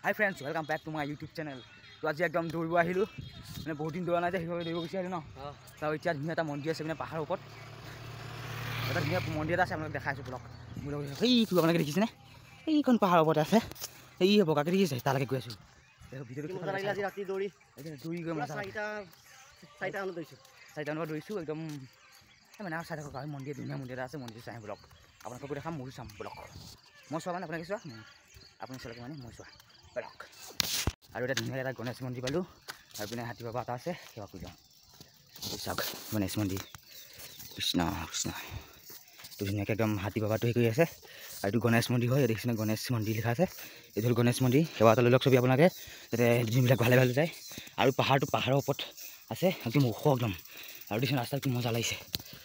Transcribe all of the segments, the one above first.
Hi friends, welcome back to my YouTube channel. So আজি একদম দৌৰিব আহিলো মানে বহুত দিন দৌৰা নাই যে হিৰৈ দৌৰিব গৈছে ন তো এতিয়া ধুনীয়া এটা মন্দিৰ আছে মানে পাহাৰৰ ওপৰত এটা ধুনীয়া মন্দিৰ আছে আপোনাক দেখাইছো ব্লগ মোৰ এই কি আপোনাক দেখিছে নে এইখন পাহাৰৰ ওপৰত আছে এই বগাকে দেখিছে তালৈকে গৈ আছো দেখো ভিডিঅ'টো কি লাগিলে আজি ৰাতি দৌৰি গৈ মজা চাইটা দৌৰিছো একদম মানে চাই থাকক মন্দিৰ ধুনীয়া মন্দিৰ আছে মন্দিৰ চাই ব্লগ আপোনালোককো দেখাম মোৰো চাম ব্লগ মই চোৱা মানে আপোনালোকে চোৱা আপুনি চালকে মানে মই চোৱা ব্লগ আৰু এটা ধুনীয়া এটা গণেশ মন্দিৰ পালোঁ আৰু পিনে হাতী বাবা এটা আছে সেৱা কৰি যাওঁ চাওক গণেশ মন্দিৰ কৃষ্ণ কৃষ্ণ তো ধুনীয়াকৈ একদম হাতী বাবাটো হেৰি কৰি আছে আৰু এইটো গণেশ মন্দিৰ হয় দেখিছেনে গণেশ মন্দিৰ লিখা আছে এইটো হ'ল গণেশ মন্দিৰ সেৱা এটা লৈ লওক ছবি আপোনালোকে যাতে যোনবিলাক ভালে ভালে যায় আৰু পাহাৰটো পাহাৰৰ ওপৰত আছে একদম ওখ একদম আৰু দেখিছেনে ৰাস্তাটো কি মজা লাগিছে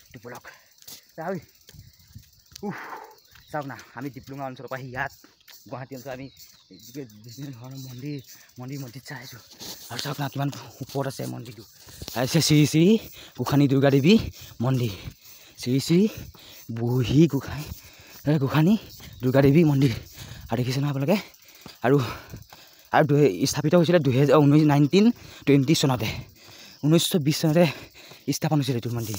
এইটো ব্লগ চাওক না আমি ডিপ্ল'মা অঞ্চলৰ পৰা ইয়াত গুৱাহাটী অঞ্চলত আমি বিভিন্ন ধৰণৰ মন্দিৰ চাই আছোঁ আৰু চাওক না কিমান ওপৰত আছে মন্দিৰটো আছে শ্ৰী শ্ৰী গোসানী দুৰ্গা দেৱী মন্দিৰ শ্ৰী শ্ৰী বুঢ়ী গোসানী দুৰ্গা দেৱী মন্দিৰ আৰু দেখিছে নহয় আপোনালোকে আৰু স্থাপিত হৈছিলে 1920 চনতে 1920 চনতে স্থাপন হৈছিলে এইটো মন্দিৰ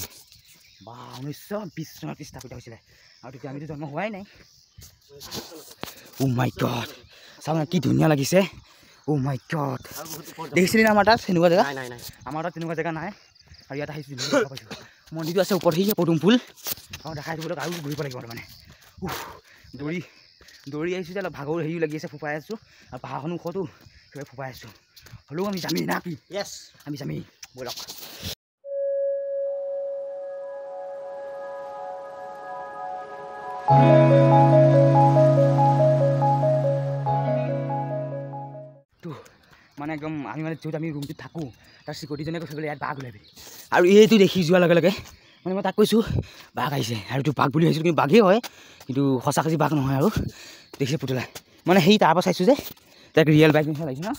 বা 1920 চনত স্থাপিত হৈছিলে আৰু তেতিয়া আমিতো জন্ম হোৱাই নাই ও মাই গড চাওক না কি ধুনীয়া লাগিছে ও মাই গড দেখিছিলি না আমাৰ তাত তেনেকুৱা জেগা আমাৰ তাত তেনেকুৱা জেগা নাই আৰু ইয়াত আহিছোঁ পাইছোঁ মন্দিৰটো আছে ওপৰত সেই পদুম ফুল আৰু দেখাই দিবলৈ আৰু ঘূৰিব লাগিব মানে দৌৰি আহিছোঁ যে অলপ ভাগৰ হেৰিও লাগি আছে ফোপাই আছোঁ আৰু পাহাৰখনো ওখতো সেইবাবে ফোপাই আছোঁ হ'লেও আমি যামেই না কি য়েছ আমি যামেই ব'লক মানে একদম আমি মানে য'ত আমি ৰুমটোত থাকোঁ তাৰ চিকিউৰিটিজনে কৈছে বোলে ইয়াত বাঘ ওলাবি আৰু এইটো দেখি যোৱাৰ লগে লগে মানে মই তাক কৈছোঁ বাঘ আহিছে আৰু এইটো বাঘ বুলি ভাবিছিলোঁ কিন্তু বাঘেই হয় কিন্তু সঁচাকৈ বাঘ নহয় আৰু দেখিছে পুতলাই মানে সেই তাৰপৰা চাইছোঁ যে তাক ৰিয়েল বাইক নিচিনা লাগিছে ন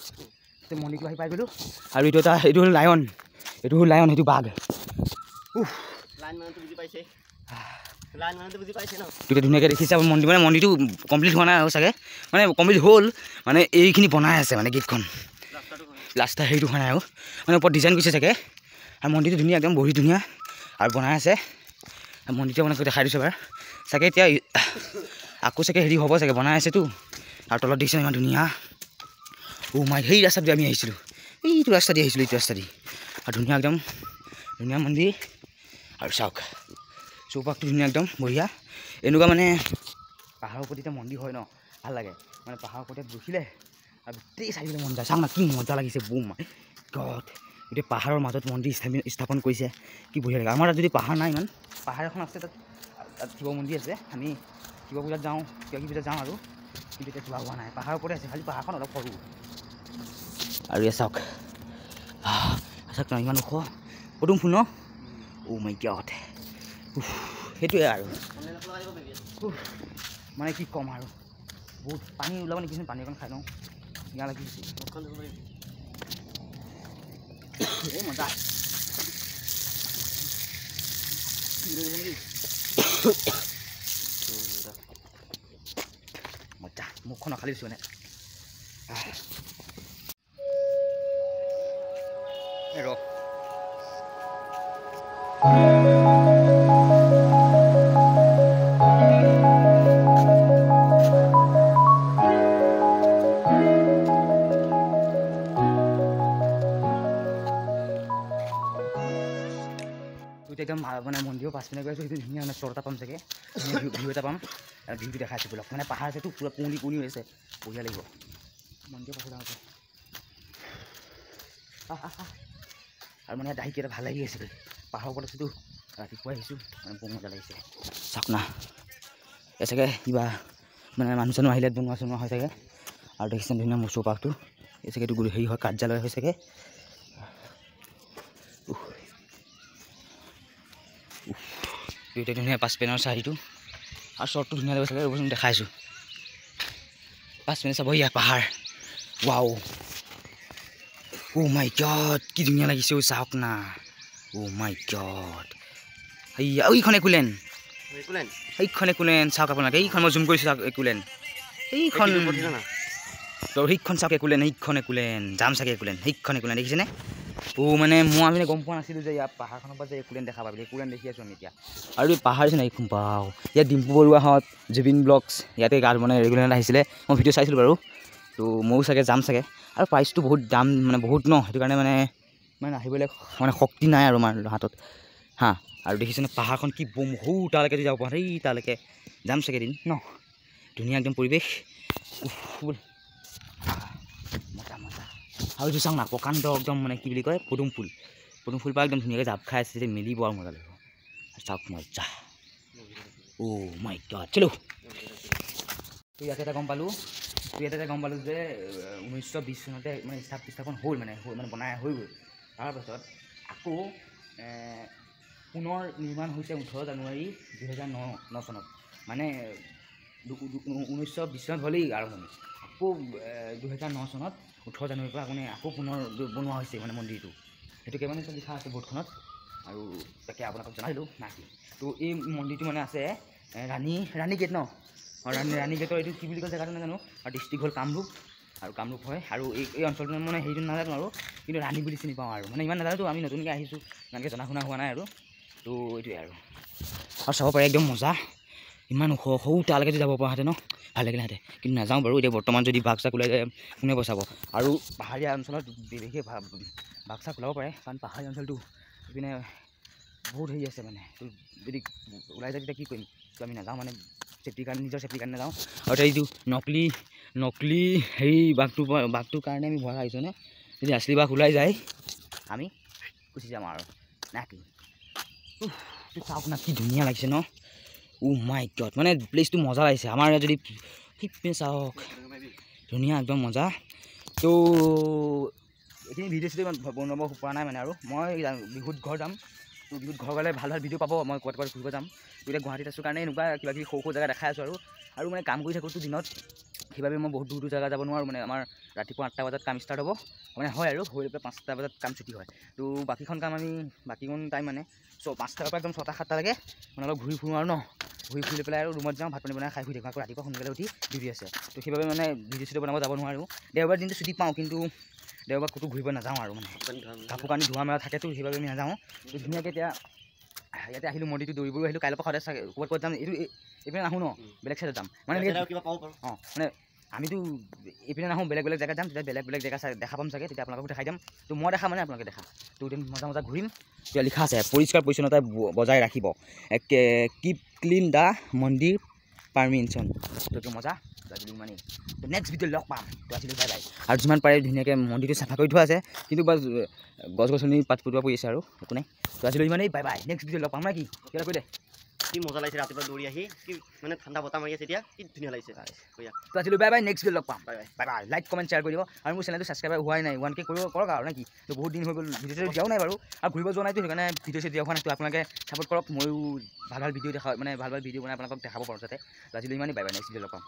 সেই মন্দিৰটো আহি পাই গ'লোঁ আৰু এইটো হ'ল লায়ন সেইটো বাঘ তেতিয়া ধুনীয়াকৈ দেখিছে মন্দিৰটো কমপ্লিট হোৱা নাই আৰু চাগে মানে কমপ্লিট হ'ল মানে এইখিনি বনাই আছে মানে গেটখন লাষ্টৰ হেৰিটো হোৱা নাই আৰু মানে ওপৰত ডিজাইন কৰিছে চাগে আৰু মন্দিৰটো ধুনীয়া একদম বহি ধুনীয়া আৰু বনাই আছে মন্দিৰটো আপোনালোকে দেখাই দিছোঁ এবাৰ চাগে এতিয়া আকৌ চাগে হেৰি হ'ব চাগে বনাই আছেতো আৰু তলত দেখিছে ইমান ধুনীয়া মাই সেই ৰাস্তাত আমি আহিছিলোঁ এইটো ৰাস্তা দি আহিছিলোঁ এইটো ৰাস্তা দি আৰু ধুনীয়া একদম ধুনীয়া মন্দিৰ আৰু চাওক চৌপাশটো ধুনীয়া একদম বঢ়িয়া এনেকুৱা মানে পাহাৰৰ ওপৰত যেতিয়া মন্দিৰ হয় ন ভাল লাগে মানে পাহাৰৰ ওপৰত ৰখিলে আৰু গোটেই চাৰিওফালে মন যায় চাওক না কি মজা লাগিছে বুম গড গোটেই পাহাৰৰ মাজত মন্দিৰ স্থাপন কৰিছে কি বঢ়িয়া লাগে আমাৰ তাত যদি পাহাৰ নাই ইমান পাহাৰ এখন আছে তাত শিৱ মন্দিৰ আছে আমি শিৱ পূজাত যাওঁ কিবা পূজাত যাওঁ আৰু কিন্তু এতিয়া যোৱা হোৱা নাই পাহাৰৰ ওপৰতে আছে খালি পাহাৰখন অলপ সৰু আৰু এয়া চাওক ন ইমান ওখ পদুম ফুল ন মাই গড সেইটোৱে আৰু মানে কি ক'ম আৰু বহুত পানী ওলাব নেকি পানী অকণ খাই লওঁ বেয়া লাগিছে এই মজা মজা মুখখন খালি দিছোঁ মানে ৰ একদম মানে মন্দিৰৰ পাছপিনে গৈ আছোঁ সেইটো ধুনীয়া মানে চৰ এটা পাম চাগে ভিউ এটা পাম আৰু ভিউটো দেখাই আছোঁ ব্লগ মানে পাহাৰ আছেতো পূৰা কুঁৱলী হৈ আছে বঢ়িয়া লাগিব মন্দিৰৰ পাছত যাওঁতে আৰু মানে দাহি কেইটা ভাল লাগি আছে পাহাৰৰ ওপৰত আছোঁতো ৰাতিপুৱাই আহিছোঁ মানে বৰ মজা লাগিছে চাওক না এই চাগে কিবা মানে মানুহ চানুহ আহিলে বনোৱা চনোৱা হয় চাগে আৰু দেখিছে ধুনীয়া মোৰ চৌপাশটো এই চাগে এইটো হেৰি হয় কাৰ্যালয় হয় চাগে দুয়োটাই ধুনীয়া পাছপিনৰ চাৰিটো আৰু শ্বৰ্টটো ধুনীয়া লাগিব চাগে এইবোৰ দেখাইছোঁ পাছপিনে চাব ইয়াৰ পাহাৰ ৱাও মাই গড কি ধুনীয়া লাগিছে চাওক না মাই গড এইখন একোলেন সেইখন একোলেন চাওক আপোনালোকে এইখন মই জুম কৰিছোঁ চাওক একোলেন এইখন তো সেইখন চাওক একোলেন সেইখন একোলেন যাম চাগে একোলেন সেইখন একোলেন দেখিছেনে মানে মই আমি গম পোৱা নাছিলোঁ যে ইয়াত পাহাৰখনৰ পৰা যে একোলেন দেখা পাবি একোলেন দেখি আছোঁ আমি এতিয়া আৰু এই পাহাৰ আছে নাই এইখন পাওঁ ইয়াত ডিম্পু বৰুৱাহঁত জুবিন ব্লগছ ইয়াতে গান মানে ৰেগুলাৰ আহিছিলে মই ভিডিঅ' চাইছিলোঁ বাৰু তো ময়ো চাগে যাম চাগে আৰু প্ৰাইচটো বহুত দাম মানে বহুত ন সেইটো কাৰণে মানে আহিবলৈ মানে শক্তি নাই আৰু আমাৰ হাতত হা আৰু দেখিছেনে পাহাৰখন কি বম সৌ তালৈকে যাব পৰা সেই তালৈকে যাম চাগে এদিন ন ধুনীয়া একদম পৰিৱেশ মজা মজা আৰু এইটো চাওঁ না প্ৰকাণ্ড একদম মানে কি বুলি কয় পদুম ফুল পৰা একদম ধুনীয়াকৈ জাপ খাই আছে যেতিয়া মিলিব আৰু মজা লাগিব চাওক মজা মাই গড চলো তো ইয়াতে এটা গম পালোঁ যে 1920 চনতে মানে স্থাপন হ'ল মানে বনাই হৈ গ'ল তাৰপাছত আকৌ পুনৰ নিৰ্মাণ হৈছে 18 জানুৱাৰী 2009 চনত মানে 1920 চনত হ'লেই আৰম্ভণি আকৌ 2009 চনত 18 জানুৱাৰীৰ পৰা আকৌ পুনৰ বনোৱা হৈছে মানে মন্দিৰটো সেইটোকে মানে লিখা আছে বৰ্ডখনত আৰু তাকে আপোনালোকক জনাই দিলোঁ নাকি তো এই মন্দিৰটো মানে আছে ৰাণী গেট ন ৰাণী গেটৰ এইটো কি বুলি কয় জেগাটো নাজানো আৰু ডিষ্ট্ৰিক্ট হ'ল কামৰূপ আৰু কামৰূপ হয় আৰু এই অঞ্চলটো মানে হেৰিটো নাজানো আৰু কিন্তু ৰাণী বুলি চিনি পাওঁ আৰু মানে ইমান নাজানোতো আমি নতুনকৈ আহিছোঁ ইমানকৈ জনা শুনা হোৱা নাই আৰু তো এইটোৱে আৰু চাব পাৰে একদম মজা ইমান ওখ সৌ তালৈকে যাব পৰাহেঁতেন ন ভাল লাগিলেহেঁতেন কিন্তু নাযাওঁ বাৰু এতিয়া বৰ্তমান যদি বাঘ চাক ওলাই যায় কোনে বচাব আৰু পাহাৰীয়া অঞ্চলত বিশেষকৈ বাঘ চাক ওলাব পাৰে কাৰণ পাহাৰীয়া অঞ্চলটো ইপিনে বহুত হেৰি আছে মানে তো যদি ওলাই যায় তেতিয়া কি কৰিম তো আমি নাযাওঁ মানে চেফটিৰ কাৰণে নিজৰ চেফটিৰ কাৰণে নাযাওঁ আৰু এইটো নকলি হেৰি বাঘটোৰ কাৰণে আমি ভয় খাইছোঁ নে যদি আচলি বাঘ ওলাই যায় আমি গুচি যাম আৰু নাকি চাওক না কি ধুনীয়া লাগিছে ন মাই গড মানে প্লেচটো মজা লাগিছে আমাৰ ইয়াত যদি সিপিনে চাওক ধুনীয়া একদম মজা তো এইখিনি ভিডিঅ' চিডিঅ' ইমান বনাব পৰা নাই মানে আৰু মই বিহুত ঘৰ যাম তো বিহুত ঘৰ গ'লে ভাল ভিডিঅ' পাব মই ক'ৰবাত ফুৰিব যাম তো এতিয়া গুৱাহাটীত আছোঁ কাৰণে এনেকুৱা কিবা কিবি সৰু জেগা দেখাই আছোঁ আৰু মানে কাম কৰি থাকোঁতো দিনত সেইবাবে মই বহুত দূৰ জেগা যাব নোৱাৰোঁ মানে আমাৰ ৰাতিপুৱা 8টা বজাত কাম ষ্টাৰ্ট হ'ব মানে হয় আৰু হৈ পেলাই 5টা বজাত কাম ছুটি হয় তো বাকীখন কাম আমি বাকীখন টাইম মানে 5টাৰ পৰা একদম 6টা 7টালৈকে মানে অলপ ঘূৰি ফুৰোঁ আৰু ন ঘূৰি ফুৰি পেলাই আৰু ৰুমত যাওঁ ভাত পানী বনাই খাই শুই থাকোঁ আকৌ ৰাতিপুৱা সোনকালে উঠি ডিউটি আছে তো সেইবাবে মানে ভিডিঅ' চিডিঅ' বনাব যাব নোৱাৰোঁ দেওবাৰ দিনটো ছুটি পাওঁ কিন্তু দেওবাৰ ক'তো ঘূৰিব নাযাওঁ আৰু মানে কাপোৰ কানি ধোৱা মেলা থাকেতো সেইবাবে আমি নাযাওঁ তো ধুনীয়াকৈ এতিয়া ইয়াতে আহিলোঁ মন্দিৰটো দৌৰিবলৈ আহিলোঁ কাইলৈৰ পৰা সদায় চাগে ক'ৰবাত যাম এইটো এইপিনে নাহোঁ ন বেলেগ চাইডত যাম মানে মানে আমিতো এইপিনে নাহোঁ বেলেগ জেগাত যাম তেতিয়া বেলেগ জেগা দেখা পাম চাগে তেতিয়া আপোনালোকক দেখাই যাম তো মই দেখা মানে আপোনালোকে দেখা তো এদিন মজা ঘূৰিম তেতিয়া লিখা আছে পৰিষ্কাৰ পৰিচ্ছন্নতা বজাই ৰাখিব কিপ ক্লিন দ্য মন্দিৰ পাৰ্মিশ্যন তো এইটো মজা ইমানেই তো নেক্সট ভিডিঅ' লগ পাম তো আজিলৈ বাই বাই আৰু যিমান পাৰে ধুনীয়াকৈ মন্দিৰটো চাফা কৰি থোৱা আছে কিন্তু বাছ গছ গছনি পাত পৰুৱা পৰি আছে আৰু একো নাই তো আজিলৈ ইমানেই বাই বাই নেক্সট ভিডিঅ' লগ পাম নে কি কিবা কৈ দে কি মজা লাগিছে ৰাতিপুৱা দৌৰি আহি কি মানে ঠাণ্ডা বতাহ মাৰি আছে এতিয়া কি ধুনীয়া লাগিছে তো আজিলৈ বাই বাই নেক্সট ভিডিঅ' লগ পাম bye bye like comment share কৰি দিব আৰু মোৰ চেনেলটো ছাবস্ক্ৰাইব হোৱাই নাই 1K কৰক আৰু নে কি তো বহুত দিন হৈ গ'ল ভিডিঅ' দিয়াও নাই বাৰু আৰু ঘূৰিব যোৱা নাইতো সেইকাৰণে ভিডিঅ' দিয়া হোৱা নাই তো আপোনালোকে ছাপোৰ্ট কৰক ময়ো ভাল ভিডিঅ' দেখা মানে ভাল ভিডিঅ' বনাই আপোনালোকক দেখাব পাৰোঁ যাতে আজিলৈ ইমানেই বাই বাই নেক্সট ভিডিঅ' লগ পাম